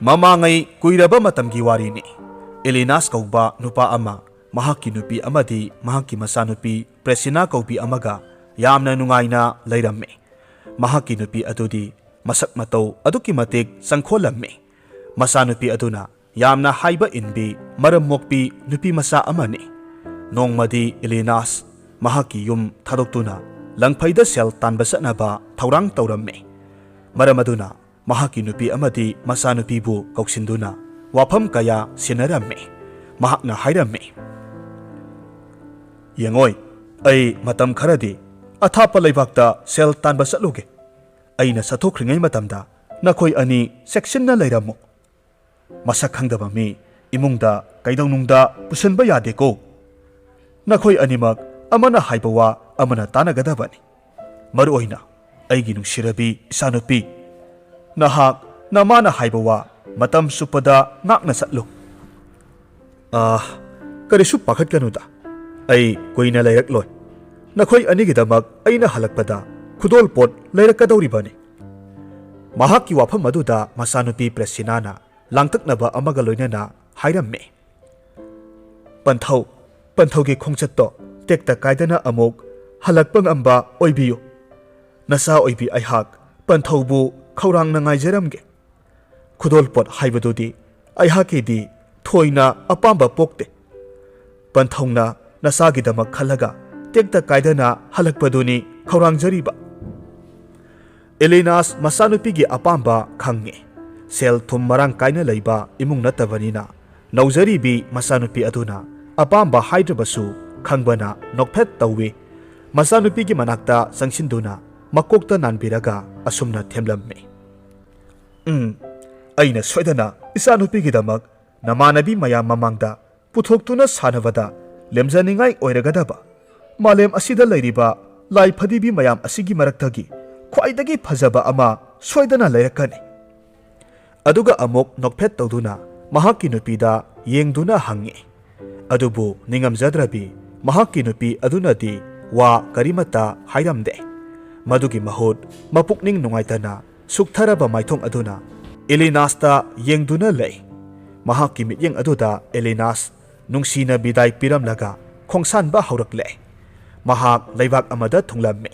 Mamangai kuiraba matamgi warini. Elinas kauba nupa ama, mahaki nupi amadi mahaki masanupi Presina kaubi amaga yamna nungaina leiramme. Mahaki nupi adudi masak matau aduki matik sangkholamme. Masanupi aduna yamna haiba inbi maram mokpi nupi masa amani. Nongmadi Elinas mahaki yum thadoktuna langphaida sel tanba satnaba thaurang tawramme. Maram aduna mahaki nupi amadi masanupi bu kauksinduna wafam kaya sinaramme. Mahakna hairamme. Yengoi, ai matam kharadi athapa laibakta sel tanba satluge. Aina sathokringai matamda nakhoi ani section na leiramo. Masak khangdaba mi imungda kaidawnungda pusanba yade ko. Nakhoi animak amana haibawa amana tanagadabani. Maruoina aigi nungsirabi isanupi. Nahak namana haibawa matam supada ngakna satlu. Karisu pakhat kanuda. Ai koina lairak loi. Nakhoi anigidamak aina halakpada khudol pot lairakadawribani. Mahakki wafam aduda masanupi Presinana langtaknaba amaga loinana hairamme. Panthaugi khongchatto tekta kaidana amok halakpang amba oibiyu. Nasa oibi aihak panthaubu khaurangna ngaijaramge. Khudol pot haibadudi aihakidi thoina apamba pokte. Panthauna nasagidamak khalaga tekta kaidana halakpaduni khaurangjariba. Elinas masanupigi apamba khange. Sel thum marang kaina leiba imung natabanina naujaribi masanupi aduna apamba haidrabasu khangbana nokphet tawwe. Masanupigi manakta sangsinduna makokta nanbiraga asumna themlamme. Aina soidana isanupigidamak namanabi mayam mamangda puthokhtuna sanavada lemjaningai oiragadaba. Malem asida leiriba lai phadibi mayam asigi maraktagi khwaidagi phajaba ama soidana leirakani. Aduga amok nokphet tawduna mahakki nupida yengduna hangi. Adubu ningamjadrabi mahakki nupi adunadi wa karimata hairamde. Madugi mahut mapukning nungaitana suktharaba maithong aduna Elinasta yengduna lei. Mahakki mityeng aduda Elinas nungsina bidai piramlaga khongsanba haurakle. Mahak laibak amada thunglamme.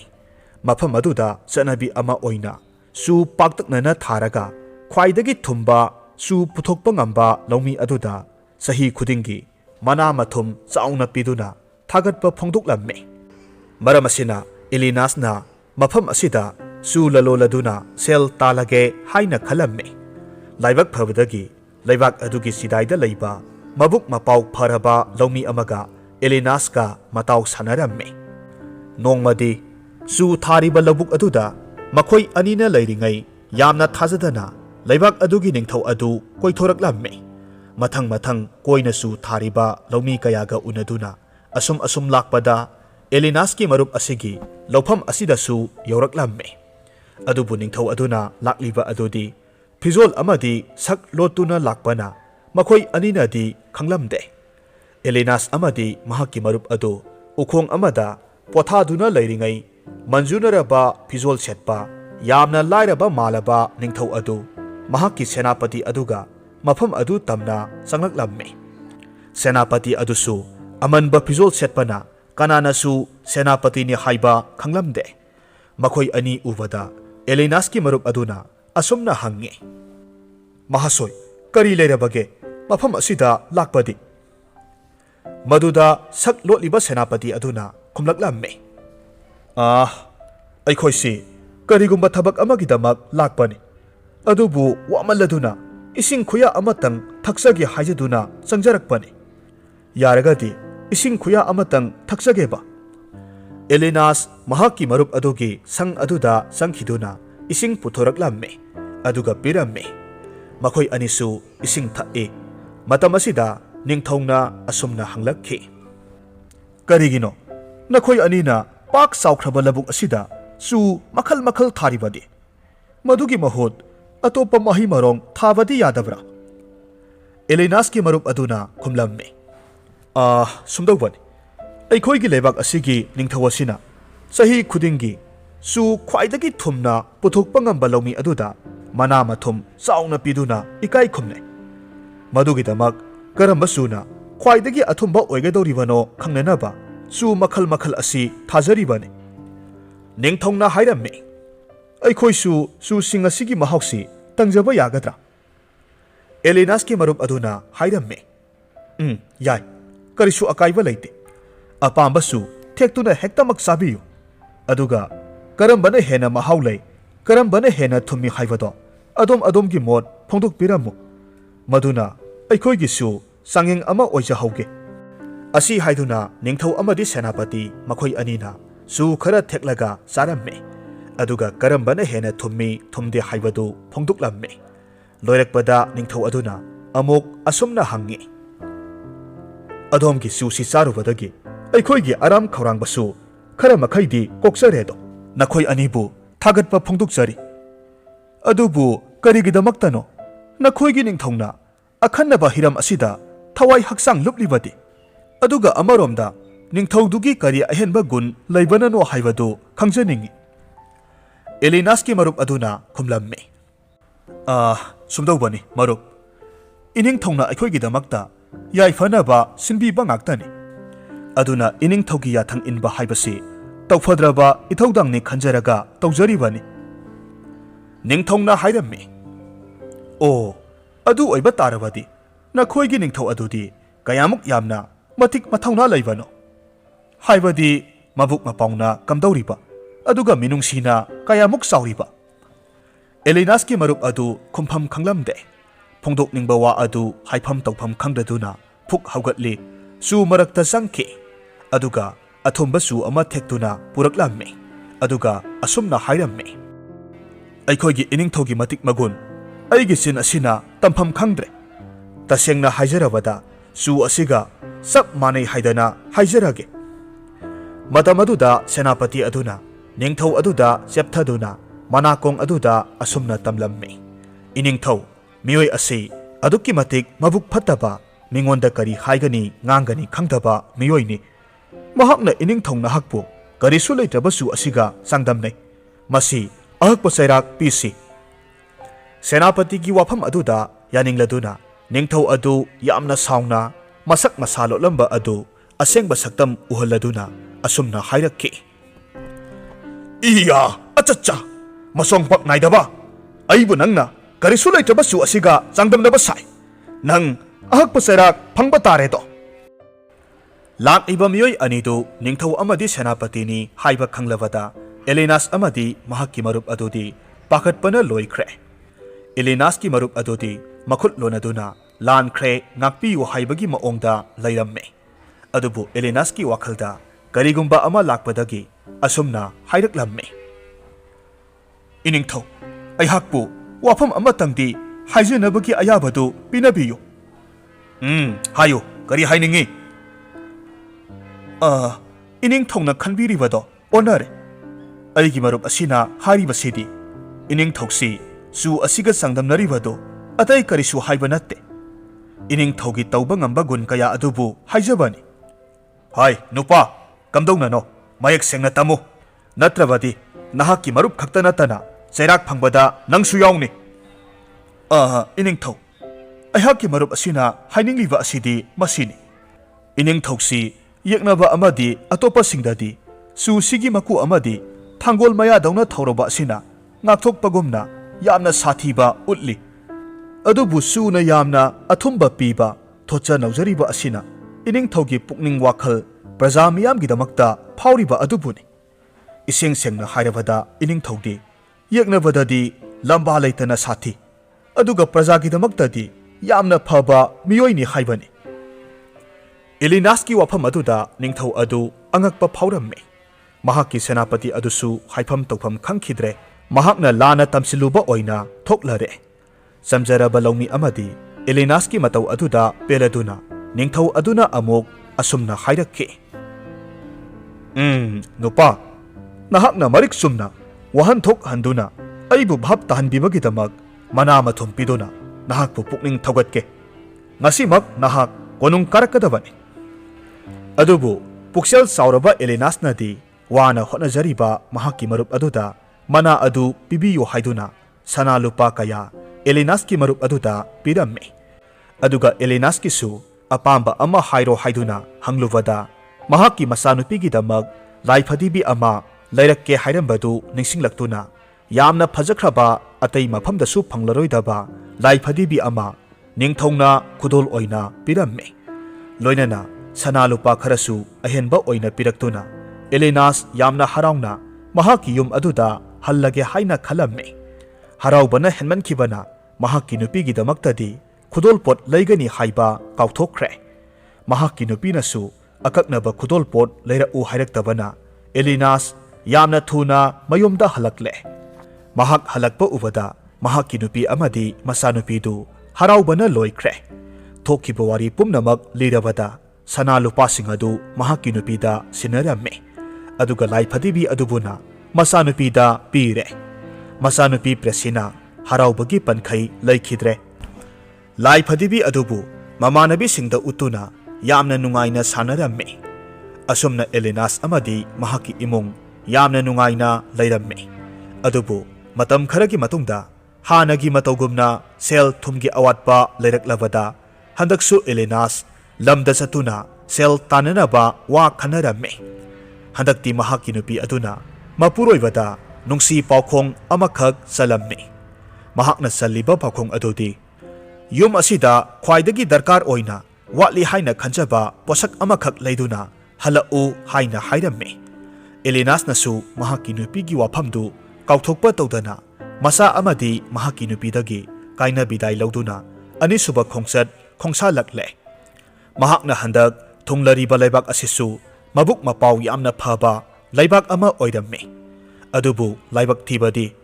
Mafam aduda chanabi ama oina su paktaknana tharaga khwaidagi thumba su puthokpa ngamba laumi aduda sahi khudingi mana mathum chauna piduna thagatpa phongdoklamme. Maram asina Elinasna mafam asida su laloladuna sel talage haina khalamme. Laibak phabadagi laibak adugi sidaida leiba mabuk mapau pharaba laumi amaga Elinaska matau sanaramme. Nongmadi su thariba labuk aduda makhoi anina leiringai yamna thajadana laibak adugi ningthau adu koithoraklamme. Mathang koina su thariba laumi kayaga unaduna asum lakpada Elinaski marup asigi laufam asida su yauraklamme. Adubu ningthau aduna lakliba adudi Fizol amadi sak lotuna lakpana makhoi anina di khanglamde. Elinas amadi mahakki marup adu ukhong amada pothaduna leiringai manjunaraba fizol setpa yamna lairaba malaba ningthau adu mahakki senapati aduga mafam adu tamna sanglaklamme. Senapati adusu amanba fizol setpana kananasu senapati ni haiba khanglamde. Makhoi ani ubada Elinaski marup aduna asumna hange. Mahasoi kari leirabage mafam asida lakpadi. Maduda sak lotliba senapati aduna khumlaklamme. Aikhoisi karigumba thabak amagidamak lakpani. Adubu wamaladuna ising khuya amatang thaksagi haijaduna changjarakpani. Yaragadi ising khuya amatang thaksageba. Elinas mahakki marup adugi sang aduda sangkhiduna ising puthoraklamme. Aduga piramme. Makhoi anisu ising thai. Matam asida ningthongna asumna hanglakhi. Karigino nakhoi anina pak saukraba labuk asida su makhal tharibadi. Madugi mahut atopa mahi marong thabadi yadabra. Elinaski marup aduna khumlamme. Sumdawbani aikhoigi leibak asigi ningthawasina sahi khudingi su khwaidagi thumna puthokpa ngamba laumi aduda mana mathum chauna piduna ikai khumne madugidamag karamba suna khwaidagi athumba oigadoribano khangnanaba chu makhal makhal asi thajaribani ningthongna hairamme aikhoisu chu singasigi mahausi tangjaba yagadra Elinash ki marup aduna hairamme yai karisu akaiba leite apambasu thektuna hektamak sabiyu aduga karambana hena mahau lei karambana hena thummi haibado adom gi mod phongdok piramu maduna aikhoi gi su sangeng ama oija hauge asi haiduna ningthau amadi senapati makhoi anina su khara theklaga saramme aduga karambana hena thummi thumde haibadu phongdok lamme loirakpada ningthau aduna amok asumna hangi adom gi su si sarubadagi aikhoi gi aram khorang basu khara makhaidi koksaredo nakhoi anibu thagatpa phongdokjari adubu karigidamaktano nakhoi gi ningthongna akhannaba hiram asida thawai haksang luplibadi aduga amaromda ningthaudugi kari ahenba gun leibanano haibadu khangjaningi Elinash ki marup aduna khumlamme sumdawbani marup ining thongna aikhoi gidamakta yai fanaba sinbi bangaktani aduna ining thogi yathang inba haibasi tawfadraba ithaudangni khanjaraga tawjaribani ningthongna hairamme o adu oiba tarabadi nakhoi gi ningthau adudi kayamuk yamna matik mathawna leibano haibadi mabuk mapauna kamdawriba aduga minungsina kayamuk sawriba Elinash ki marup adu khumpham khanglamde phongdok ningba wa adu haifam tawpham khangdaduna phuk haugatli su marakta sangki aduga athomba su ama thektuna puraklamme aduga asumna hairamme aikhoi gi iningthogi matik magun aigi sin asina tampham khangdre tasengna haijarabada su asiga sap manai haidana haijarage matamaduda senapati aduna ningthau aduda chepthaduna manakong aduda asumna tamlamme iningthau mioi asi adukki matik mabuk phattaba mingonda kari haigani ngangani khangdaba mioi ni mahakna iningthongna hakpu karisu leitabasu asiga sangdamnai masi ahakpa sairak pisi senapati gi wafam aduda yaningladuna ningthau adu yamna sauna masak masalo lamba adu asengba saktam uhalladuna asumna hairakki iya achacha masongpak naidaba aibu nangna karisu leitabasu asiga sangdamnaba sai nang ahakpa sairak phangba taredo lak iba miyoi anidu ningthau amadi senapati ni haiba khanglawada Elinash amadi mahakki marup adudi pakhatpana loikhre Elinash ki marup adudi makhut lonaduna lankhre ngakpiyu haibagi maongda lairamme adubu Elinash ki wakhalda karigumba ama lakpadagi asumna hairaklamme iningthau aihakpu wafam amatangdi haijanabagi ayabadu pinabiyu hayo kari hainingi iningthauna khanbiribado onare aigi marup asina haribasidi iningthausi su asiga sangdamnaribado atai karisu haiba natte iningthaugi tauba ngamba gun kaya adubu haijabani hai nupa kamdongnano mayak sengna tamu natrabadi nahakki marup khakta natana chairak phangbada nangsu yaungni iningthau aihakki marup asina hainingliba asidi masini iningthausi yeknaba amadi atopa singdadi su sigi maku amadi thangol maya dauna thauroba asina ngakthokpagumna yamna sathiba utli adubu suna yamna athumba piba thocha naujariba asina iningthaugi pukning wakhal praja miyamgi damakta phauriba adubuni iseng sengna hairabada iningthaudi yeknabadadi lamba leitana sathi aduga praja gi damaktadi yamna phaba miyoini haibani Elinash ki wafam aduda ningthau adu angakpa phauраmme mahakki senapati adusu haifam tawpham khangkhidre mahakna lana tamsiluba oina thoklare samjaraba lawmi amadi Elinash ki matau aduda peladuna ningthau aduna amok asumna hairakki nupa nahakna marik sumna wahan thok handuna aibu bhab tahanbibagi damak mana mathum piduna nahakpu pukning thogatke ngasimak nahak konung karakadabani adubu puksel sauraba Elinash nadi wana hotnajariba mahakki marup aduda mana adu pibiyo haiduna sana lupa kaya ELINASH ki marup aduda piramme. Aduga ELINASH kisu apamba ama hairo haiduna hangluvada mahakki masanupigi damag laifadibi ama lairakke hairambadu ningsinglaktuna yamna phajakraba atei mafamdasu phanglaroidaba laifadibi ama ningthongna khudol oina piramme. Loinana sana lupa kharasu ahenba oina piraktuna ELINASH yamna harauna mahakki yum aduda hallage haina khalamme. Haraubana henmankibana mahakki nupigi damaktadi khudolpot laigani haiba kauthokre. Mahakki nupinasu akaknaba khudolpot leirau hairaktabana ELINASH yamna thuna mayumda halakle. Mahak halakpa ubada mahakki nupi amadi masanupidu haraubana loikre. Thokiba wari pumnamak lirabada sana lupasing adu mahakki nupida sinaramme. Aduga laifadibi adubuna masanupida pire. Masanupi presina haraubagi pankhai laikhidre. Laifadibi adubu mamanabi singda utuna yamna nungaina sanaramme. Asumna ELINASH amadi mahakki imung yamna nungaina lairamme. Adubu matam kharagi matungda hanagi matawgumna sel thumgi awatpa leiraklabada handaksu ELINASH lamda satuna sel tananaba wa khanaramme. Handakti mahakki nupi aduna mapuroibada nungsi paukhong amakhak salamme. Mahakna saliba paukhong adudi yum asida khwaidagi darkar oina watli haina khanjaba posak amakhak leiduna halau haina hairamme. ELINASH nasu mahakki nupigi wafamdu kauthokpa tawdana masa amadi mahakki nupidagi kaina bidai lauduna anisuba khongsat khongsa lakle. Mahakna handak thunglariba laibak asisu mabuk mapau yamna phaba laibak ama oiramme. Adubu laibak thibadi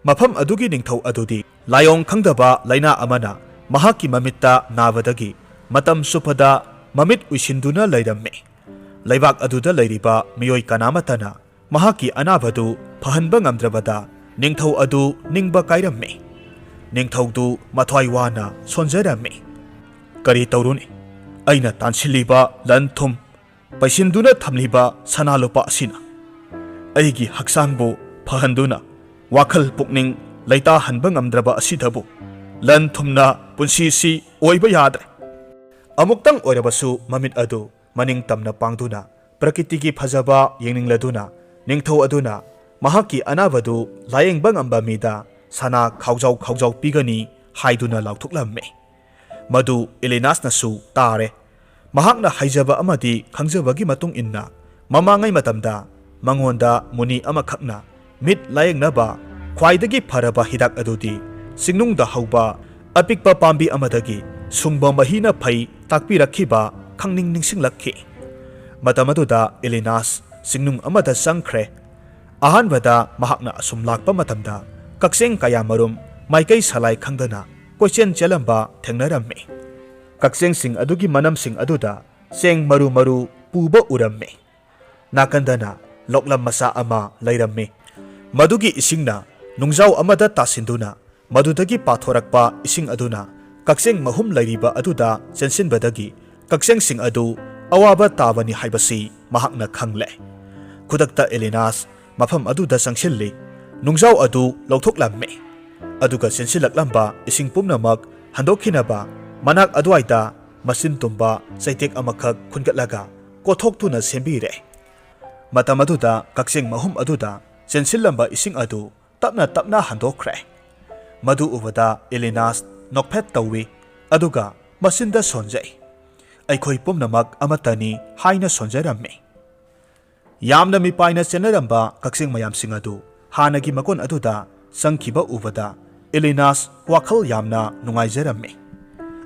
mafam adugi ningthau adudi layong khangdaba laina amana mahakki mamitta nabadagi matam supada mamit uisinduna lairamme. Laibak aduda lairiba miyoi kanamatana mahakki anabadu phahanba ngamdrabada ningthau adu ningba kairamme. Ningthaudu mathwai wana sonjaramme. Kari tauruni aina tansiliba lanthum paisinduna thamliba sanalupa asina aigi haksangbu phahanduna wakhal pukning laita hanba ngamdraba asidabu lan thumna punsisi oiba yadre. Amuktang oirabasu mamit adu maning tamna pangduna prakitigi phajaba yeningladuna ningthau aduna mahakki anabadu layengba ngamba mida sana khaujau pigani haiduna lauthuklamme. Madu ELINASH nasu tare. Mahakna haijaba amadi khangjabagi matung inna mamangai matamda mangonda muni amakhakna mit layengnaba khwaidagi pharaba hidak adudi singnungda hauba apikpa pambi amadagi sungba mahina phai takpirakhiba khangning ningsinglakhi. Matamaduda ELINASH singnung amada sangkhre. Ahanbada mahakna asum lakpa matamda kakseng kaya marum maikai salai khangdana kochen chelamba thengnaramme. Kakseng sing adugi manam sing aduda seng maru maru puba uramme. Nakandana loklam masa ama lairamme. Madugi isingna nungzau amada tasinduna madudagi pathorakpa ising aduna kakseng mahum lairiba aduda chensinbadagi kakseng sing adu awaba tabani haibasi mahakna khangle. Khudakta ELINASH mafam aduda sangsilli nungzau adu lauthoklamme. Aduga chensilaklamba ising pumnamak handokhinaba manak aduaida masin tumba saitek amakhak khungatlaga kothokhtuna sembire. Matamaduda kakseng mahum aduda chensilamba ising adu tapna handokre. Madu ubada ELINASH nokphet tawi aduga masinda sonjai. Aikhoi pumnamak amatani haina sonjaramme. Yamna mipaina chenaramba kakseng mayam sing adu hanagi makon aduda sangkhiba ubada ELINASH wakhal yamna nungaijaramme.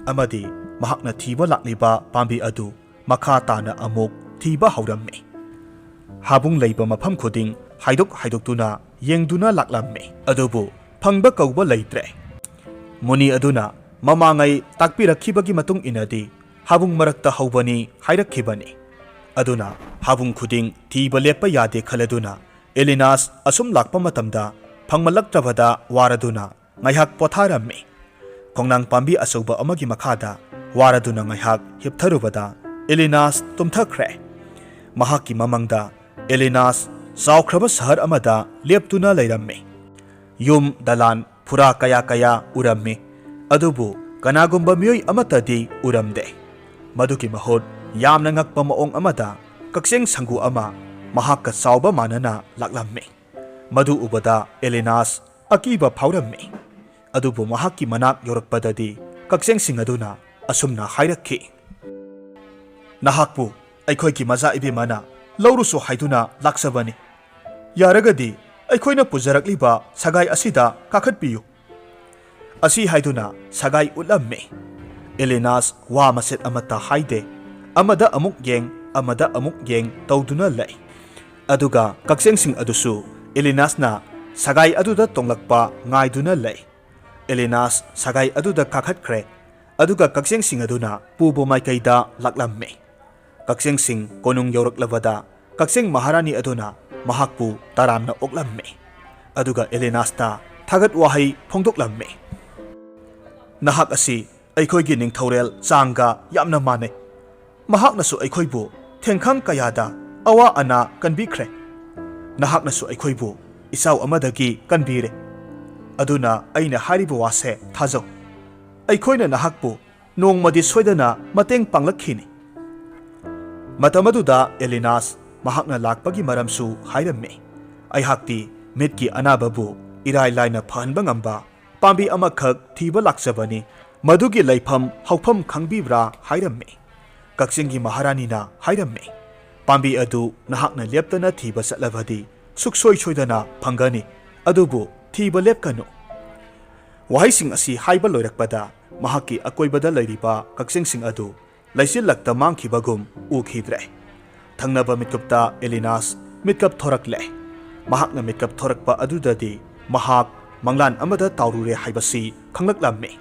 Amadi mahakna thiba lakliba pambi adu makha tana amuk thiba hauраmme. Habung leiba mafam khuding haidok-haidoktuna yengduna laklamme. Adubu phangba kauba leitre. Muni aduna mamangai takpirakhibagi matung inadi habung marakta haubani hairakhibani. Aduna habung khuding thiba lepa yade khaladuna ELINASH asum lakpa matamda phangmalaktrabada waraduna ngaihak potharamme. Kongnang pambi asauba amagi makhada waraduna ngaihak hiptharubada ELINASH tumthakre. Mahakki mamangda ELINASH saukraba sahar amada leptuna leiramme. Yum dalan ꯐꯨꯔꯥ ꯀꯌꯥ ꯀꯌꯥ ꯎꯔꯝꯃꯤ, ꯑꯗꯨꯕꯨ ꯀꯅꯥꯒꯨꯝꯕ ꯃꯤꯑꯣꯏ ꯑꯃꯠꯇꯗꯤ ꯎꯔꯝꯗꯦ꯫ ꯃꯗꯨꯒꯤ ꯃꯍꯨꯠ ꯌꯥꯝꯅ ꯉꯛꯄ ꯃꯑꯣꯡ ꯑꯃꯗ ꯀꯛꯆꯦꯡ ꯁꯪꯒꯨ ꯑꯃ ꯃꯍꯥꯛꯀ ꯆꯥꯎꯕ ꯃꯥꯟꯅꯅ ꯂꯥꯛꯂꯝꯃꯤ꯫ ꯃꯗꯨ ꯎꯕꯗ ꯑꯦꯂꯤꯅꯥꯁ ꯑꯀꯤꯕ ꯐꯥꯎꯔꯝꯃꯤ, ꯑꯗꯨꯕꯨ ꯃꯍꯥꯛꯀꯤ ꯃꯅꯥꯛ ꯌꯧꯔꯛꯄꯗꯗꯤ ꯀꯛꯆꯦꯡꯁꯤꯡ ꯑꯗꯨꯅ ꯑꯁꯨꯝꯅ ꯍꯥꯏꯔꯛꯈꯤ, "ꯅꯍꯥꯛꯄꯨ ꯑꯩꯈꯣꯏꯒꯤ ꯃꯆꯥ ꯏꯕꯦꯝꯃꯅ ꯂꯧꯔꯨꯁꯨ ꯍꯥꯏꯗꯨꯅ ꯂꯥꯛꯆꯕꯅꯤ꯫ ꯌꯥꯔꯒꯗꯤ ꯑꯩꯈꯣꯏꯅ ꯄꯨꯖꯔꯛꯂꯤꯕ ꯁꯒꯥꯏ ꯑꯁꯤꯗ ꯀꯥꯈꯠꯄꯤꯌꯨ"꯫ ꯑꯁꯤ ꯍꯥꯏꯗꯨꯅ ꯁꯒꯥꯏ ꯎꯠꯂꯝꯃꯤ꯫ ꯑꯦꯂꯤꯅꯥꯁ ꯋꯥ ꯃꯆꯦꯠ ꯑꯃꯠꯇ ꯍꯥꯏꯗꯦ, ꯑꯃꯗ ꯑꯃꯨꯛ ꯌꯦꯡ ꯑꯃꯗ ꯑꯃꯨꯛ ꯌꯦꯡ ꯇꯧꯗꯨꯅ ꯂꯩ꯫ ꯑꯗꯨꯒ ꯀꯛꯆꯦꯡꯁꯤꯡ ꯑꯗꯨꯁꯨ ꯑꯦꯂꯤꯅꯥꯁꯅ ꯁꯒꯥꯏ ꯑꯗꯨꯗ ꯇꯣꯡꯂꯛꯄ ꯉꯥꯏꯗꯨꯅ ꯂꯩ꯫ ꯑꯦꯂꯤꯅꯥꯁ ꯁꯒꯥꯏ ꯑꯗꯨꯗ ꯀꯥꯈꯠꯈ꯭ꯔꯦ, ꯑꯗꯨꯒ ꯀꯛꯆꯦꯡꯁꯤꯡ ꯑꯗꯨꯅ ꯄꯨꯕ ꯃꯥꯏꯀꯩꯗ ꯂꯥꯛꯂꯝꯃꯤ꯫ ꯀꯛꯆꯦꯡꯁꯤꯡ ꯀꯣꯅꯨꯡ ꯌꯧꯔꯛꯂꯕꯗ ꯀꯛꯆꯦꯡ ꯃꯍꯥꯔꯥꯅꯤ ꯑꯗꯨꯅ ꯃꯍꯥꯛꯄꯨ ꯇꯔꯥꯝꯅ ꯑꯣꯛꯂꯝꯃꯤ, ꯑꯗꯨꯒ ꯑꯦꯂꯤꯅꯥꯁꯇ ꯊꯥꯒꯠ ꯋꯥꯍꯩ ꯐꯣꯡꯗꯣꯛꯂꯝꯃꯤ꯫ "ꯅꯍꯥꯛ ꯑꯁꯤ ꯑꯩꯈꯣꯏꯒꯤ ꯅꯤꯡꯊꯧꯔꯦꯜ ꯆꯥꯡꯒ ꯌꯥꯝꯅ ꯃꯥꯟꯅꯩ꯫ ꯃꯍꯥꯛꯅꯁꯨ ꯑꯩꯈꯣꯏꯕꯨ ꯊꯦꯡꯈꯥꯡ ꯀꯌꯥꯗ ꯑꯋꯥ ꯑꯅꯥ ꯀꯟꯕꯤꯈ꯭ꯔꯦ꯫ ꯅꯍꯥꯛꯅꯁꯨ ꯑꯩꯈꯣꯏꯕꯨ ꯏꯆꯥꯎ ꯑꯃꯗꯒꯤ ꯀꯟꯕꯤꯔꯦ꯫ ꯑꯗꯨꯅ ꯑꯩꯅ ꯍꯥꯏꯔꯤꯕ ꯋꯥꯁꯦ ꯊꯥꯖꯧ, ꯑꯩꯈꯣꯏꯅ ꯅꯍꯥꯛꯄꯨ ꯅꯣꯡꯃꯗꯤ ꯁꯣꯏꯗꯅ ꯃꯇꯦꯡ ꯄꯥꯡꯂꯛꯈꯤꯅꯤ"꯫ ꯃꯇꯝ ꯑꯗꯨꯗ ꯑꯦꯂꯤꯅꯥꯁ ꯃꯍꯥꯛꯅ ꯂꯥꯛꯄꯒꯤ ꯃꯔꯝꯁꯨ ꯍꯥꯏꯔꯝꯃꯤ꯫ "ꯑꯩꯍꯥꯛꯇꯤ ꯃꯤꯠꯀꯤ ꯑꯅꯥꯕꯕꯨ ꯏꯔꯥꯏ ꯂꯥꯏꯅ ꯐꯍꯟꯕ ꯉꯝꯕ ꯄꯥꯝꯕꯤ ꯑꯃꯈꯛ ꯊꯤꯕ ꯂꯥꯛꯆꯕꯅꯤ, ꯃꯗꯨꯒꯤ ꯂꯩꯐꯝ ꯍꯧꯐꯝ ꯈꯪꯕꯤꯕ꯭ꯔꯥ" ꯍꯥꯏꯔꯝꯃꯤ꯫ ꯀꯛꯆꯦꯡꯒꯤ ꯃꯍꯥꯔꯥꯅꯤꯅ ꯍꯥꯏꯔꯝꯃꯤ, "ꯄꯥꯝꯕꯤ ꯑꯗꯨ ꯅꯍꯥꯛꯅ ꯂꯦꯞꯇꯅ ꯊꯤꯕ ꯆꯠꯂꯕꯗꯤ ꯁꯨꯛꯁꯣꯏ ꯁꯣꯏꯗꯅ ꯐꯪꯒꯅꯤ, ꯑꯗꯨꯕꯨ ꯊꯤꯕ ꯂꯦꯞꯀꯅꯨ"꯫ ꯋꯥꯍꯩꯁꯤꯡ ꯑꯁꯤ ꯍꯥꯏꯕ ꯂꯣꯏꯔꯛꯄꯗ ꯃꯍꯥꯛꯀꯤ ꯑꯀꯣꯏꯕꯗ ꯂꯩꯔꯤꯕ ꯀꯛꯆꯦꯡꯁꯤꯡ ꯑꯗꯨ ꯂꯩꯆꯤꯜꯂꯛꯇ ꯃꯥꯡꯈꯤꯕꯒꯨꯝ ꯎꯈꯤꯗ꯭ꯔꯦ꯫ ꯊꯪꯅꯕ ꯃꯤꯠꯀꯨꯞꯇ ꯑꯦꯂꯤꯅꯥꯁ ꯃꯤꯠꯀꯞ ꯊꯣꯔꯛꯂꯦ꯫ ꯃꯍꯥꯛꯅ ꯃꯤꯠꯀꯞ ꯊꯣꯔꯛꯄ ꯑꯗꯨꯗꯗꯤ ꯃꯍꯥꯛ ꯃꯪꯂꯥꯟ ꯑꯃꯗ ꯇꯥꯎꯔꯨꯔꯦ ꯍꯥꯏꯕꯁꯤ ꯈꯪꯂꯛꯂꯝꯃꯤ꯫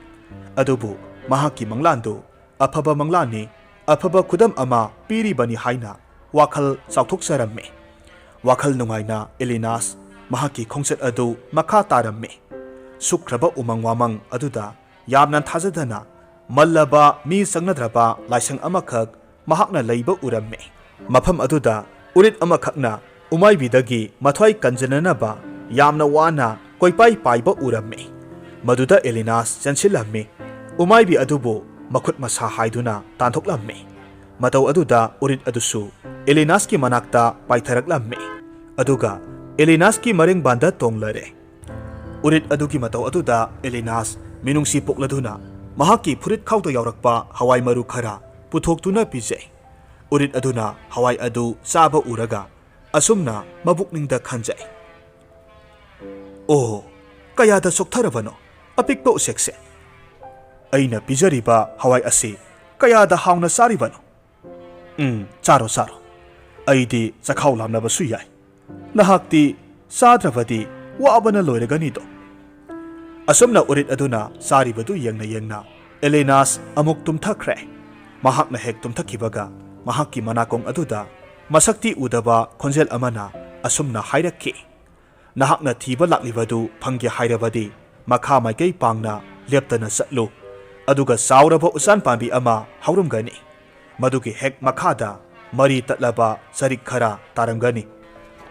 ꯑꯗꯨꯕꯨ ꯃꯍꯥꯛꯀꯤ ꯃꯪꯂꯥꯟꯗꯨ ꯑꯐꯕ ꯃꯪꯂꯥꯟꯅꯤ, ꯑꯐꯕ ꯈꯨꯗꯝ ꯑꯃ ꯄꯤꯔꯤꯕꯅꯤ ꯍꯥꯏꯅ ꯋꯥꯈꯜ ꯆꯥꯎꯊꯣꯛꯆꯔꯝꯃꯤ꯫ ꯋꯥꯈꯜ ꯅꯨꯡꯉꯥꯏꯅ ꯑꯦꯂꯤꯅꯥꯁ ꯃꯍꯥꯛꯀꯤ ꯈꯣꯡꯆꯠ ꯑꯗꯨ ꯃꯈꯥ ꯇꯥꯔꯝꯃꯤ꯫ ꯁꯨꯛꯈ꯭ꯔꯕ ꯎꯃꯪ ꯋꯥꯃꯪ ꯑꯗꯨꯗ ꯌꯥꯝꯅ ꯊꯥꯖꯗꯅ ꯃꯜꯂꯕ ꯃꯤ ꯆꯪꯅꯗ꯭ꯔꯕ ꯂꯥꯏꯁꯪ ꯑꯃꯈꯛ ꯃꯍꯥꯛꯅ ꯂꯩꯕ ꯎꯔꯝꯃꯤ꯫ ꯃꯐꯝ ꯑꯗꯨꯗ ꯎꯔꯤꯠ ꯑꯃꯈꯛꯅ ꯎꯃꯥꯏꯕꯤꯗꯒꯤ ꯃꯊ꯭ꯋꯥꯏ ꯀꯟꯖꯅꯅꯕ ꯌꯥꯝꯅ ꯋꯥꯅ ꯀꯣꯏꯄꯥꯏ ꯄꯥꯏꯕ ꯎꯔꯝꯃꯤ꯫ ꯃꯗꯨꯗ ꯑꯦꯂꯤꯅꯥꯁ ꯆꯦꯟꯁꯤꯜꯂꯝꯃꯤ, ꯎꯃꯥꯏꯕꯤ ꯑꯗꯨꯕꯨ ꯃꯈꯨꯠ ꯃꯁꯥ ꯍꯥꯏꯗꯨꯅ ꯇꯥꯟꯊꯣꯛꯂꯝꯃꯤ꯫ ꯃꯇꯧ ꯑꯗꯨꯗ ꯎꯔꯤꯠ ꯑꯗꯨꯁꯨ ꯑꯦꯂꯤꯅꯥꯁꯀꯤ ꯃꯅꯥꯛꯇ ꯄꯥꯏꯊꯔꯛꯂꯝꯃꯤ, ꯑꯗꯨꯒ ꯑꯦꯂꯤꯅꯥꯁꯀꯤ ꯃꯔꯦꯡꯕꯥꯟꯗ ꯇꯣꯡꯂꯔꯦ꯫ ꯎꯔꯤꯠ ꯑꯗꯨꯒꯤ ꯃꯇꯧ ꯑꯗꯨꯗ ꯑꯦꯂꯤꯅꯥꯁ ꯃꯤꯅꯨꯡꯁꯤ ꯄꯣꯛꯂꯗꯨꯅ ꯃꯍꯥꯛꯀꯤ ꯐꯨꯔꯤꯠ ꯈꯥꯎꯗ ꯌꯥꯎꯔꯛꯄ ꯍꯋꯥꯏ ꯃꯔꯨ ꯈꯔ ꯄꯨꯊꯣꯛꯇꯨꯅ ꯄꯤꯖꯩ꯫ ꯎꯔꯤꯠ ꯑꯗꯨꯅ ꯍꯋꯥꯏ ꯑꯗꯨ ꯆꯥꯕ ꯎꯔꯒ ꯑꯁꯨꯝꯅ ꯃꯕꯨꯛꯅꯤꯡꯗ ꯈꯟꯖꯩ, "ꯑꯣ, ꯀꯌꯥꯗ ꯆꯣꯛꯊꯔꯕꯅꯣ ꯑꯄꯤꯛꯄ ꯎꯆꯦꯛꯁꯦ! ꯑꯩꯅ ꯄꯤꯖꯔꯤꯕ ꯍꯋꯥꯏ ꯑꯁꯤ ꯀꯌꯥꯗ ꯍꯥꯎꯅ ꯆꯥꯔꯤꯕꯅꯣ! ꯆꯥꯔꯣ ꯆꯥꯔꯣ, ꯑꯩꯗꯤ ꯆꯈꯥꯎ ꯂꯥꯝꯂꯕꯁꯨ ꯌꯥꯏ, ꯅꯍꯥꯛꯇꯤ ꯆꯥꯗ꯭ꯔꯕꯗꯤ ꯋꯥꯕꯅ ꯂꯣꯏꯔꯒꯅꯤꯗꯣ"꯫ ꯑꯁꯨꯝꯅ ꯎꯔꯤꯠ ꯑꯗꯨꯅ ꯆꯥꯔꯤꯕꯗꯨ ꯌꯦꯡꯅ ꯌꯦꯡꯅ ꯑꯦꯂꯤꯅꯥꯁ ꯑꯃꯨꯛ ꯇꯨꯝꯊꯈ꯭ꯔꯦ꯫ ꯃꯍꯥꯛꯅ ꯍꯦꯛ ꯇꯨꯝꯊꯈꯤꯕꯒ ꯃꯍꯥꯛꯀꯤ ꯃꯅꯥꯀꯣꯡ ꯑꯗꯨꯗ ꯃꯁꯛꯇꯤ ꯎꯗꯕ ꯈꯣꯟꯖꯦꯜ ꯑꯃꯅ ꯑꯁꯨꯝꯅ ꯍꯥꯏꯔꯛꯈꯤ, "ꯅꯍꯥꯛꯅ ꯊꯤꯕ ꯂꯥꯛꯂꯤꯕꯗꯨ ꯐꯪꯒꯦ ꯍꯥꯏꯔꯕꯗꯤ ꯃꯈꯥ ꯃꯥꯏꯀꯩ ꯄꯥꯡꯅ ꯂꯦꯞꯇꯅ ꯆꯠꯂꯨ, ꯑꯗꯨꯒ ꯆꯥꯎꯔꯕ ꯎꯆꯥꯟ ꯄꯥꯝꯕꯤ ꯑꯃ ꯍꯧꯔꯝꯒꯅꯤ꯫ ꯃꯗꯨꯒꯤ ꯍꯦꯛ ꯃꯈꯥꯗ ꯃꯔꯤ ꯇꯠꯂꯕ ꯆꯔꯤꯛ ꯈꯔ ꯇꯥꯔꯝꯒꯅꯤ꯫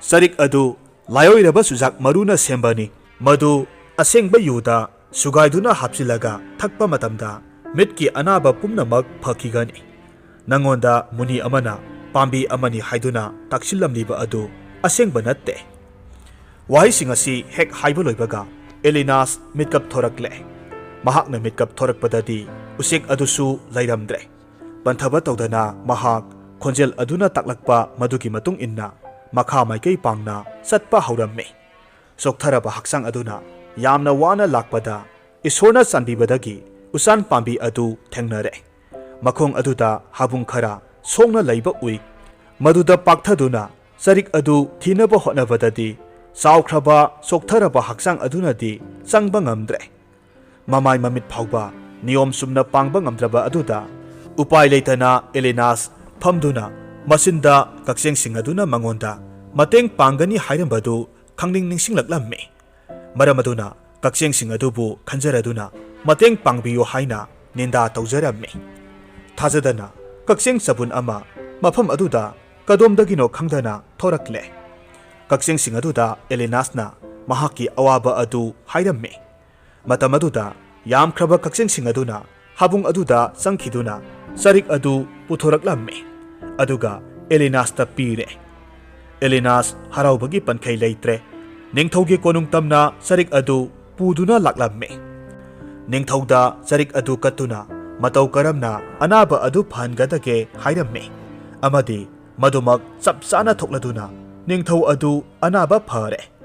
ꯆꯔꯤꯛ ꯑꯗꯨ ꯂꯥꯏꯑꯣꯏꯔꯕ ꯆꯨꯖꯥꯛ ꯃꯔꯨꯅ ꯁꯦꯝꯕꯅꯤ꯫ ꯃꯗꯨ ꯑꯁꯦꯡꯕ ꯌꯨꯗ ꯁꯨꯒꯥꯏꯗꯨꯅ ꯍꯥꯞꯆꯤꯜꯂꯒ ꯊꯛꯄ ꯃꯇꯝꯗ ꯃꯤꯠꯀꯤ ꯑꯅꯥꯕ ꯄꯨꯝꯅꯃꯛ ꯐꯈꯤꯒꯅꯤ꯫ ꯅꯉꯣꯟꯗ ꯃꯨꯅꯤ ꯑꯃꯅ ꯄꯥꯝꯕꯤ ꯑꯃꯅꯤ ꯍꯥꯏꯗꯨꯅ ꯇꯥꯛꯁꯤꯜꯂꯝꯂꯤꯕ ꯑꯗꯨ ꯑꯁꯦꯡꯕ ꯅꯠꯇꯦ"꯫ ꯋꯥꯍꯩꯁꯤꯡ ꯑꯁꯤ ꯍꯦꯛ ꯍꯥꯏꯕ ꯂꯣꯏꯕꯒ ꯑꯦꯂꯤꯅꯥꯁ ꯃꯤꯠꯀꯞ ꯊꯣꯔꯛꯂꯦ꯫ ꯃꯍꯥꯛꯅ ꯃꯤꯠꯀꯞ ꯊꯣꯔꯛꯄꯗꯗꯤ ꯎꯆꯦꯛ ꯑꯗꯨꯁꯨ ꯂꯩꯔꯝꯗ꯭ꯔꯦ꯫ ꯄꯟꯊꯕ ꯇꯧꯗꯅ ꯃꯍꯥꯛ ꯈꯣꯟꯖꯦꯜ ꯑꯗꯨꯅ ꯇꯥꯛꯂꯛꯄ ꯃꯗꯨꯒꯤ ꯃꯇꯨꯡ ꯏꯟꯅ ꯃꯈꯥ ꯃꯥꯏꯀꯩ ꯄꯥꯡꯅ ꯆꯠꯄ ꯍꯧꯔꯝꯃꯤ꯫ ꯆꯣꯛꯊꯔꯕ ꯍꯛꯆꯥꯡ ꯑꯗꯨꯅ ꯌꯥꯝꯅ ꯋꯥꯅ ꯂꯥꯛꯄꯗ ꯏꯁꯣꯔꯅ ꯆꯥꯟꯕꯤꯕꯗꯒꯤ ꯎꯆꯥꯟ ꯄꯥꯝꯕꯤ ꯑꯗꯨ ꯊꯦꯡꯅꯔꯦ꯫ ꯃꯈꯣꯡ ꯑꯗꯨꯗ ꯍꯥꯕꯨꯡ ꯈꯔ ꯁꯣꯡꯅ ꯂꯩꯕ ꯎꯏ꯫ ꯃꯗꯨꯗ ꯄꯥꯛꯊꯗꯨꯅ ꯆꯔꯤꯛ ꯑꯗꯨ ꯊꯤꯅꯕ ꯍꯣꯠꯅꯕꯗꯗꯤ ꯆꯥꯎꯈ꯭ꯔꯕ ꯆꯣꯛꯊꯔꯕ ꯍꯛꯆꯥꯡ ꯑꯗꯨꯅꯗꯤ ꯆꯪꯕ ꯉꯝꯗ꯭ꯔꯦ꯫ ꯃꯃꯥꯏ ꯃꯃꯤꯠ ꯐꯥꯎꯕ ꯅꯤꯌꯣꯝ ꯆꯨꯝꯅ ꯄꯥꯡꯕ ꯉꯝꯗ꯭ꯔꯕ ꯑꯗꯨꯗ ꯎꯄꯥꯏ ꯂꯩꯇꯅ ꯑꯦꯂꯤꯅꯥꯁ ꯐꯝꯗꯨꯅ ꯃꯆꯤꯟꯗ ꯀꯛꯆꯦꯡꯁꯤꯡ ꯑꯗꯨꯅ ꯃꯉꯣꯟꯗ ꯃꯇꯦꯡ ꯄꯥꯡꯒꯅꯤ ꯍꯥꯏꯔꯝꯕꯗꯨ ꯈꯪꯅꯤꯡ ꯅꯤꯡꯁꯤꯡꯂꯛꯂꯝꯃꯤ꯫ ꯃꯔꯝ ꯑꯗꯨꯅ ꯀꯛꯆꯦꯡꯁꯤꯡ ꯑꯗꯨꯕꯨ ꯈꯟꯖꯔꯗꯨꯅ ꯃꯇꯦꯡ ꯄꯥꯡꯕꯤꯌꯨ ꯍꯥꯏꯅ ꯅꯤꯟꯗꯥ ꯇꯧꯖꯔꯝꯃꯤ꯫ ꯊꯥꯖꯗꯅ ꯀꯛꯆꯦꯡ ꯆꯕꯨꯟ ꯑꯃ ꯃꯐꯝ ꯑꯗꯨꯗ ꯀꯗꯣꯝꯗꯒꯤꯅꯣ ꯈꯪꯗꯅ ꯊꯣꯔꯛꯂꯦ꯫ ꯀꯛꯆꯦꯡꯁꯤꯡ ꯑꯗꯨꯗ ꯑꯦꯂꯤꯅꯥꯁꯅ ꯃꯍꯥꯛꯀꯤ ꯑꯋꯥꯕ ꯑꯗꯨ ꯍꯥꯏꯔꯝꯃꯤ꯫ Matam aduda yamkraba kaksengsing aduna habung aduda changkhiduna sarik adu puthoraklamme aduga Elinashta pire. Elinas haraubagi pankhai leitre ningthaugi konung tamna sarik adu puduna laklamme. Ningthauda sarik adu katuna matau karamna anaba adu phangadage hairamme amadi madumak chapchana thokladuna ningthau adu anaba phare.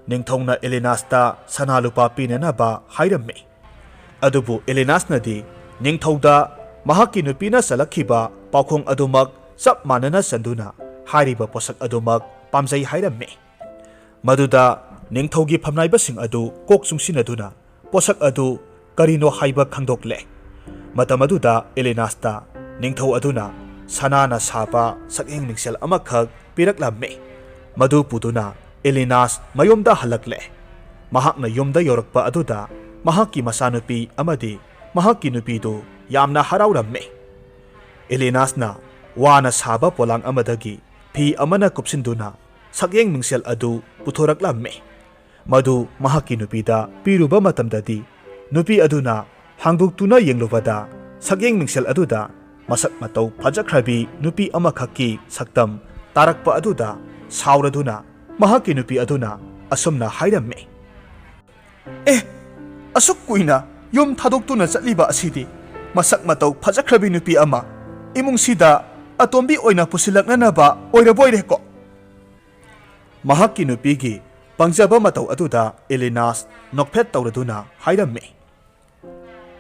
Ningthongna Elinashta sanalupa pinanaba hairamme adubu Elinashnadi ningthauda mahakki nupina salakhiba paukhong adumak chap manana sanduna hairiba posak adumak pamjai hairamme maduda ningthaugi phamnaibasing adu kok chungsinaduna posak adu karino haiba khangdokle matam aduda Elinashta ningthau aduna sanana saba sakeng mingsel amakhak piraklamme madu puduna Elinash mayomda halakle mahakna yomda yorakpa aduda mahakki masanupi amadi mahakki nupidu yamna harauраmme Elinashna wana saba polang amadagi phi amana kupsinduna sakyeng mingsel adu puthoraklamme madu mahakki nupida piruba matamdadi nupi aduna hangduktuna yenglubada sakyeng mingsel aduda masak matau phajakhrabi nupi amakhakki saktam tarakpa aduda sauraduna mahakki nupi aduna asumna hairamme asuk kuina yum thadoktuna chatliba asidi masak matau phajakhrabi nupi ama imung sida atombi oina pusilaknanaba oiraboireko mahakki nupigi pangjaba matau aduda Elinash nokphet tawraduna hairamme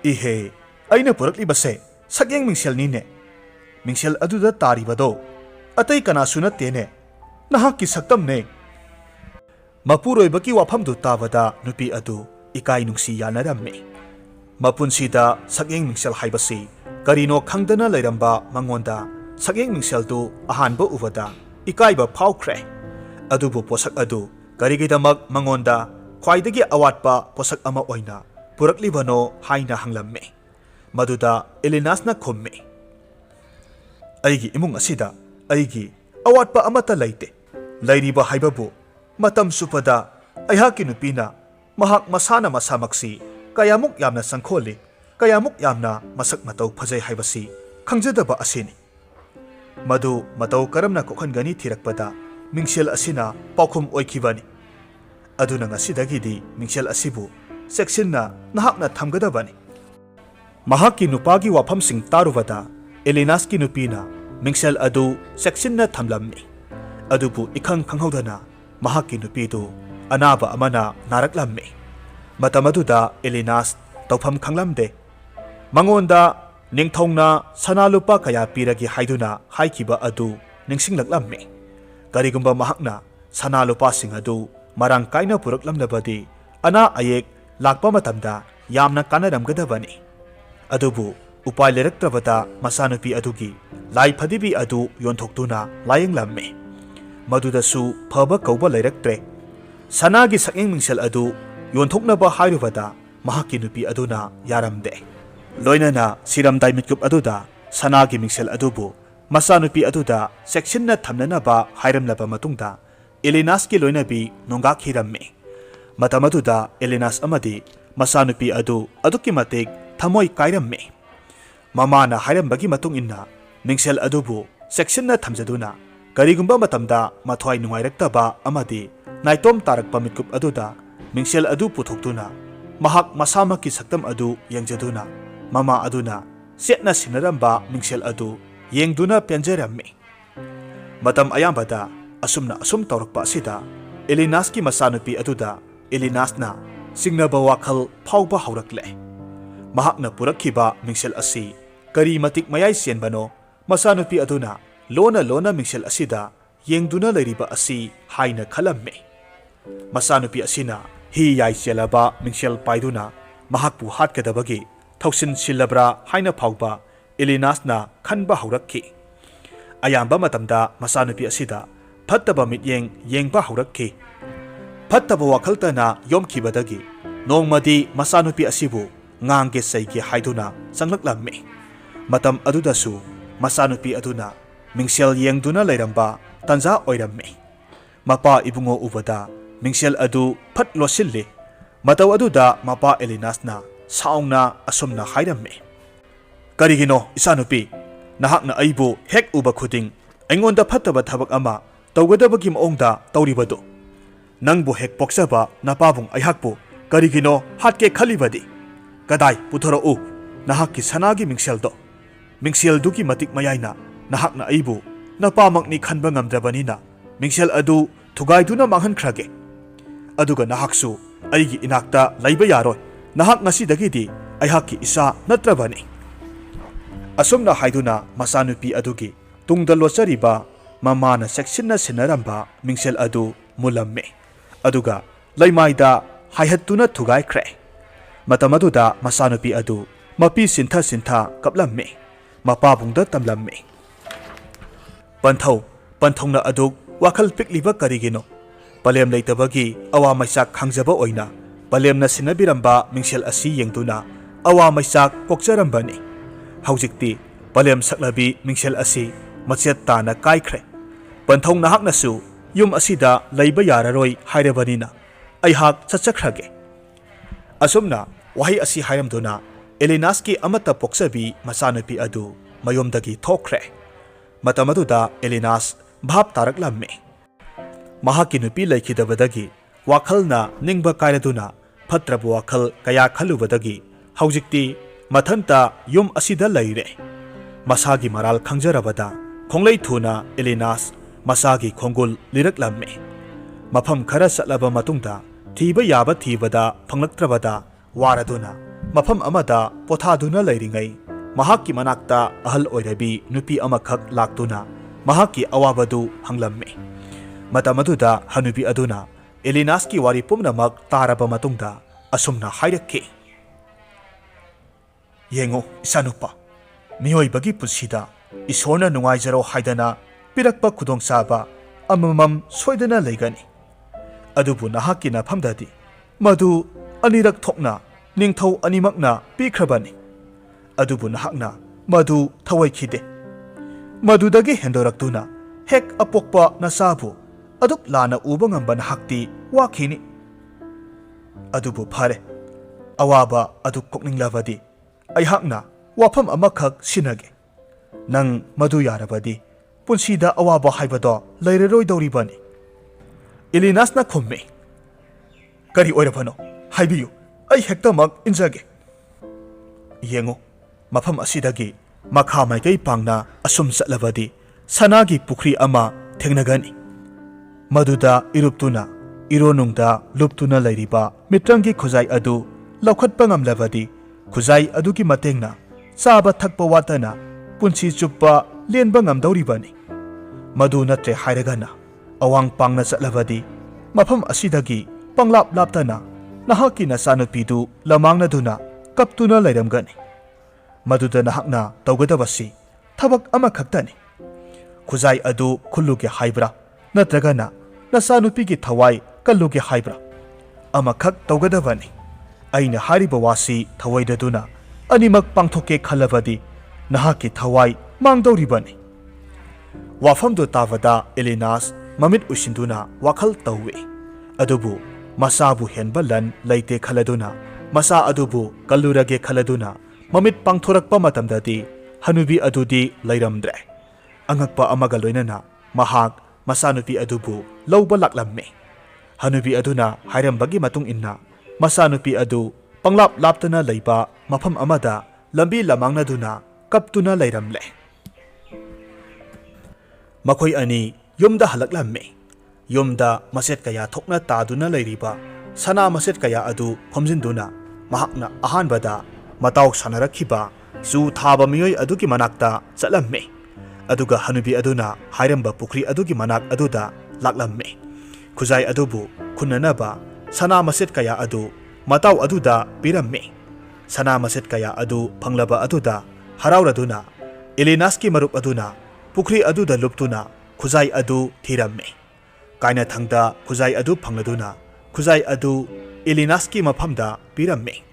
ihe aina purakliba se sakyeng mingsel nine mingsel aduda taribado atai kanasu nattene nahakki saktamne mapuroibaki wafamdu tabada nupi adu ikai nungsi yanaramme mapunsida sakyeng mingsel haibasi karino khangdana leiramba mangonda sakyeng mingsel tu ahanba ubada ikaiba phaukhre adubu posak adu karigidamak mangonda khwaidagi awatpa posak ama oina puraklibano haina hanglamme maduda Elinashna khomme aigi imung asida aigi awatpa amata leite leiriba haibabu matam supada aihaki nupina mahak masana masamaksi kayamuk yamna sangkholi kayamuk yamna masak matau phajai haibasi khangjadaba asini madu matau karamna kokhangani thirakpada mingsel asina paukhum oikhibani aduna ngasidagidi mingsel asibu sectionna nahakna thamgadabani mahakki nupagi wafamsing tarubada Elinashki nupina mingsel adu sectionna thamlamni adubu ikhang khanghaudana mahakki nupidu anaba amana naraklamme matamaduda Elinash tawpham khanglamde mangonda ningthongna sanalupa kaya piragi haiduna haikhiba adu ningsinglaklamme karigumba mahakna sanalupa sing adu marang kaina puraklamnabadi ana ayek lakpa matamda yamna kanaramgadabani adubu upai leraktrabada masanupi adugi lai phadibi adu yonthokduna layenglamme madudasu phaba kauba leiraktre sanagi sakyeng mingsel adu yonthoknaba hairubada mahakki nupi aduna yaramde loinana siramdai mitkup aduda sanagi mingsel adubu masanupi aduda sectionna thamnanaba hairamlaba matungda Elinashki loinabi nonga khiramme matamaduda Elinash amadi masanupi adu adukki matik thamoi kairamme mamana hairambagi matung inna mingsel adubu sectionna thamjaduna karigumba matamda mathwai nungairaktaba amadi naitom tarakpa mitkup aduda mingsel adu puthokduna mahak masamaki saktam adu yangjaduna mama aduna setna sinaramba mingsel adu yengduna penjaramme matam ayambada asumna asum tawrakpa asida Elinashki masanupi aduda Elinashna singnaba wakhal phauba haurakle mahakna purakhiba mingsel asi kari matik mayai sienbano masanupi aduna lona mingsel asida yengduna leiriba asi haina khalamme masanupi asina hi yai chelaba mingsel paiduna mahakpu hatkadabagi thausin silabra haina phauba Elinashna khanba haurakhi ayamba matamda masanupi asida phattaba mityeng yengba haurakhi phattaba wakhaltana yomkhibadagi nongmadi masanupi asibu ngange saigi haiduna sanglaklamme matam adudasu masanupi aduna mingsel yengduna leiramba tanja oiramme mapa ibungo ubada mingsel adu phat losilli Matau aduda mapa Elinashna saungna asumna hairame. Karigino isanupi nahakna aibu hek uba khuding aingonda phattaba thabak ama tawgadabagi maongda tawribado. Nangbu hek poksaba napabung aihakpu karigino hatke khalibadi. Kadai puthorau nahakki sanagi mingseldo. Mingsel duki matik mayaina nahakna aibu napamakni khanba ngamdrabanina mingsel adu thugaiduna manghankrage. Aduga nahaksu aigi inakta laiba yaroi nahak ngasidagidi aihakki isa natrabani. Asumna haiduna masanupi adugi tungda lochariba mamana seksinna sinaramba mingsel adu mulamme. Aduga laimaida haihattuna thugaikre. Matamaduda masanupi adu mapi sintha sintha kaplamme. Mapabungda tamlamme. Panthongna aduk wakal pikliba karigino. Palem leitabagi awa maisak khangjaba oina palemna sinabiramba mingsel asi yengduna awa maisak kokjarambani. Haujikti palem saklabi mingsel asi machet tana kaikre. Panthong nahaknasu yum asida laiba yararoi hairabanina aihak chachakhrage. Asumna wahi asi hairamduna Elinaski amata poksabi masanupi adu mayomdagi thokre. Matamaduda Elinash bhab taraklamme. Mahaki nupi laikhidabadagi wakhalna ningba kairaduna phatrabu wakhal kaya khalubadagi haujikti mathanta yum asida laire. Masagi maral khangjarabada khonglei thuna Elinash masagi khongul liraklamme. Mafam khara satlaba matungda thiba yaba thibada phanglaktrabada waraduna mafam amada pothaduna lairingai mahakki manakta ahal oirabi nupi amakhak laktuna mahakki awabadu hanglamme. Matamaduda hanubi aduna Elinaski wari pumnamak taraba matungda asumna hairakki. Yengo isanupa miyoibagi punsida isorna nungaijaro haidana pirakpa khudongchaba amamam soidana leigani. Adubu nahakki nafamdadi madu anirak thokna ningthau animakna pikhrabani. Adubu nahakna madu thawaikide. Madudagi hendoraktuna hek apokpa nasabu aduk lana uba ngamba nahakti wakhini. Adubu phare awaba aduk kokninglabadi aihakna wafam amakhak sinage. Nang madu yarabadi punsida awaba haibado lairaroi dawribani. Elinashna khumme. Kari oirabano haibiyu ai hektamak injage. Yengo mafam asidagi makha maikai pangna asum satlabadi sanagi pukhri ama thengnagani. Maduda iruptuna ironungda luptuna lairiba mitrangi khuzai adu laukhatpa ngamlabadi khuzai adugi matengna chaba thakpa watana punsi chuppa lenba ngamdauribani. Madu natre hairagana awang pangna satlabadi mafam asidagi panglap laptana nahakki nasanupidu lamangna kaptuna lairamgani. Maduda nahakna tawgadabasi thabak amakhaktani. Khuzai adu khulluge haibra natragana nasanupigi thawai kalluge haibra amakhak tawgadabani. Aina hariba wasi thawaidaduna animak pangthoke khalabadi nahakki thawai mangdawribani. Wafamdu tavada Elinash mamit usinduna wakhal tawwe. Adubu masabu henbalan laite khaladuna masa adubu kallurage khaladuna mamit pangthorakpa matamdadi hanubi adudi lairamdre. Angakpa amaga loinana mahak masanupi adubu lawba laklamme. Hanubi aduna hairambagi matung inna masanupi adu panglap laptana laiba mafam amada lambi lamangnaduna kaptuna lairamle. Makhoi ani yumda halaklamme. Yumda maset kaya thokna taduna lairiba sana maset kaya adu khomjinduna mahakna ahanbada mataw sanarakhiba su thaba miyoi adugi manakta chatlamme. Aduga hanubi aduna hairamba pukhri adugi manak aduda laklamme. Khuzai adubu khunanaba sana maset kaya adu mataw aduda piramme. Sana maset kaya adu phanglaba aduda harauraduna Elinaski marup aduna pukhri aduda luptuna khuzai adu thiramme. Kaina thangda khuzai adu phangladuna khuzai adu Elinaski mafamda piramme.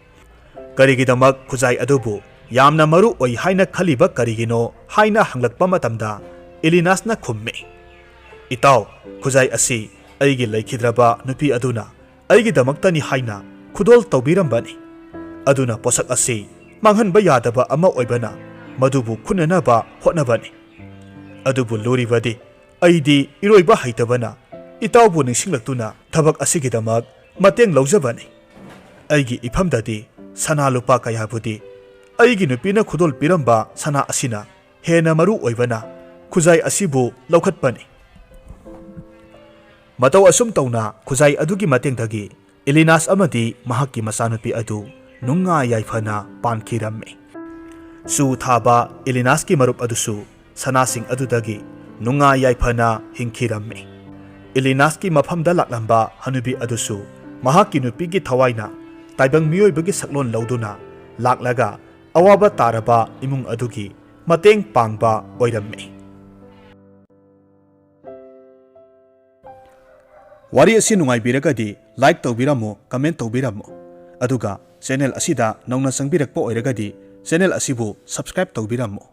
Karigidamak khuzai adubu yamna maru oi haina khaliba karigino haina hanglakpa matamda Elinashna khumme. Itaw khuzai asi aigi laikhidraba nupi aduna aigi damaktani haina ꯈꯨꯗꯣꯜ ꯇꯧꯕꯤꯔꯝꯕꯅꯤ ꯑꯗꯨꯅ ꯄꯣꯠꯁꯛ ꯑꯁꯤ ꯃꯥꯡꯍꯟꯕ ꯌꯥꯗꯕ ꯑꯃ ꯑꯣꯏꯕꯅ ꯃꯗꯨꯕꯨ ꯈꯨꯟꯅꯅꯕ ꯍꯣꯠꯅꯕꯅꯤ ꯑꯗꯨꯕꯨ ꯂꯨꯔꯤꯕꯗꯤ ꯑꯩꯗꯤ ꯏꯔꯣꯏꯕ ꯍꯩꯇꯕꯅ ꯏꯇꯥꯎꯕꯨ ꯅꯤꯡꯁꯤꯡꯂꯛꯇꯨꯅ ꯊꯕꯛ ꯑꯁꯤꯒꯤꯗꯃꯛ ꯃꯇꯦꯡ ꯂꯧꯖꯕꯅꯤ ꯑꯩꯒꯤ ꯏꯐꯝꯗꯗꯤ ꯁꯅꯥ ꯂꯨꯄꯥ ꯀꯌꯥꯕꯨꯗꯤ ꯑꯩꯒꯤ ꯅꯨꯄꯤꯅ ꯈꯨꯗꯣꯜ ꯄꯤꯔꯝꯕ ꯁꯅꯥ ꯑꯁꯤꯅ ꯍꯦꯟꯅ ꯃꯔꯨ ꯑꯣꯏꯕꯅ ꯈꯨꯖꯥꯏ ꯑꯁꯤꯕꯨ ꯂꯧꯈꯠꯄꯅꯤ ꯃꯇꯧ ꯑꯁꯨꯝ ꯇꯧꯅ ꯈꯨꯖꯥꯏ ꯑꯗꯨꯒꯤ ꯃꯇꯦꯡꯗꯒꯤ ꯏꯂꯤꯅꯥꯁ ꯑꯃꯗꯤ ꯃꯍꯥꯛꯀꯤ ꯃꯆꯥꯅꯨꯄꯤ ꯑꯗꯨ ꯅꯨꯡꯉꯥꯏ ꯌꯥꯏꯐꯅ ꯄꯥꯟꯈꯤꯔꯝꯃꯤ ꯁꯨ ꯊꯥꯕ ꯏꯂꯤꯅꯥꯁꯀꯤ ꯃꯔꯨꯞ ꯑꯗꯨꯁꯨ ꯁꯅꯥꯁꯤꯡ ꯑꯗꯨꯗꯒꯤ ꯅꯨꯡꯉꯥꯏ ꯌꯥꯏꯐꯅ ꯍꯤꯡꯈꯤꯔꯝꯃꯤ ꯏꯂꯤꯅꯥꯁꯀꯤ ꯃꯐꯝꯗ ꯂꯥꯛꯂꯝꯕ ꯍꯅꯨꯕꯤ ꯑꯗꯨꯁꯨ ꯃꯍꯥꯛꯀꯤ ꯅꯨꯄꯤꯒꯤ ꯊꯋꯥꯏꯅ ꯇꯥꯏꯕꯪ ꯃꯤꯑꯣꯏꯕꯒꯤ ꯁꯛꯂꯣꯟ ꯂꯧꯗꯨꯅ ꯂꯥꯛꯂꯒ ꯑꯋꯥꯕ ꯇꯥꯔꯕ ꯏꯃꯨꯡ ꯑꯗꯨꯒꯤ ꯃꯇꯦꯡ ꯄꯥꯡꯕ ꯑꯣꯏꯔꯝꯃꯤ ꯋꯥꯔꯤ ꯑꯁꯤ ꯅꯨꯡꯉꯥꯏꯕꯤꯔꯒꯗꯤ ꯂꯥꯏꯛ ꯇꯧꯕꯤꯔꯝꯃꯨ ꯀꯃꯦꯟꯠ ꯇꯧꯕꯤꯔꯝꯃꯨ ꯑꯗꯨꯒ ꯆꯦꯅꯦꯜ ꯑꯁꯤꯗ ꯅꯧꯅ ꯆꯪꯕꯤꯔꯛꯄ ꯑꯣꯏꯔꯒꯗꯤ ꯆꯦꯅꯦꯜ ꯑꯁꯤꯕꯨ ꯁꯕꯁꯀ꯭ꯔꯥꯏꯕ ꯇꯧꯕꯤꯔꯝꯃꯨ